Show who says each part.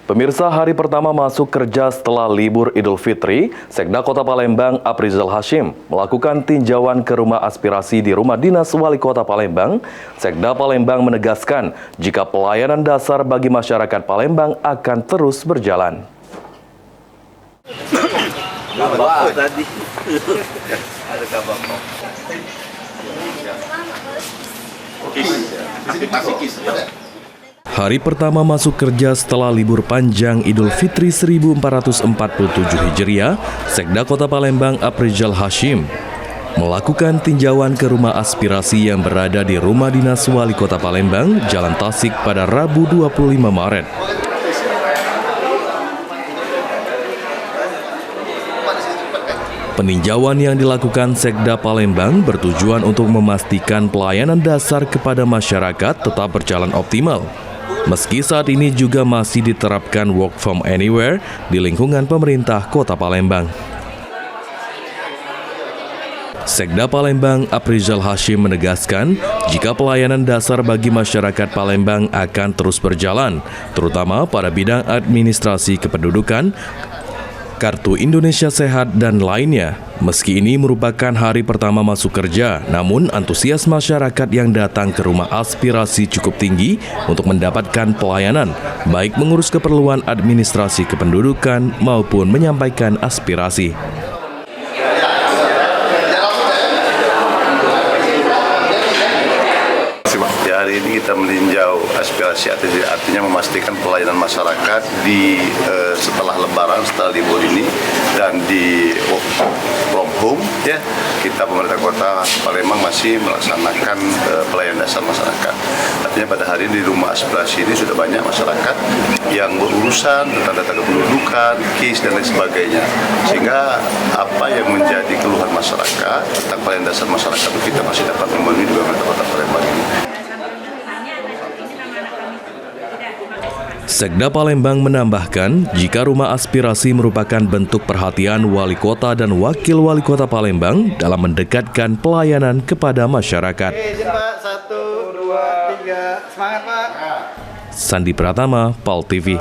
Speaker 1: Pemirsa, hari pertama masuk kerja setelah libur Idul Fitri, Sekda Kota Palembang Aprizal Hashim melakukan tinjauan ke rumah aspirasi di Rumah Dinas Wali Kota Palembang. Sekda Palembang menegaskan jika pelayanan dasar bagi masyarakat Palembang akan terus berjalan. Hari pertama masuk kerja setelah libur panjang Idul Fitri 1447 Hijriah, Sekda Kota Palembang Aprizal Hashim melakukan tinjauan ke rumah aspirasi yang berada di Rumah Dinas Wali Kota Palembang, Jalan Tasik pada Rabu 25 Maret. Peninjauan yang dilakukan Sekda Palembang bertujuan untuk memastikan pelayanan dasar kepada masyarakat tetap berjalan optimal. Meski saat ini juga masih diterapkan work from anywhere di lingkungan pemerintah Kota Palembang. Sekda Palembang Aprizal Hashim menegaskan jika pelayanan dasar bagi masyarakat Palembang akan terus berjalan, terutama pada bidang administrasi kependudukan, Kartu Indonesia Sehat, dan lainnya. Meski ini merupakan hari pertama masuk kerja, namun antusias masyarakat yang datang ke rumah aspirasi cukup tinggi untuk mendapatkan pelayanan, baik mengurus keperluan administrasi kependudukan maupun menyampaikan aspirasi.
Speaker 2: Hari ini kita meninjau aspirasi, artinya memastikan pelayanan masyarakat di setelah Lebaran, setelah libur ini, dan di work from home, ya, kita pemerintah Kota Palembang masih melaksanakan pelayanan dasar masyarakat. Artinya pada hari ini di rumah aspirasi ini sudah banyak masyarakat yang berurusan tentang data kependudukan, KIS, dan lain sebagainya. Sehingga apa yang menjadi keluhan masyarakat tentang pelayanan dasar masyarakat itu kita masih dapat memenuhi di pemerintah Kota Palembang ini.
Speaker 1: Sekda Palembang menambahkan, jika rumah aspirasi merupakan bentuk perhatian wali kota dan wakil wali kota Palembang dalam mendekatkan pelayanan kepada masyarakat.
Speaker 3: Pak, 1, 2, 3, semangat Pak.
Speaker 1: Sandi Pratama, PAL TV.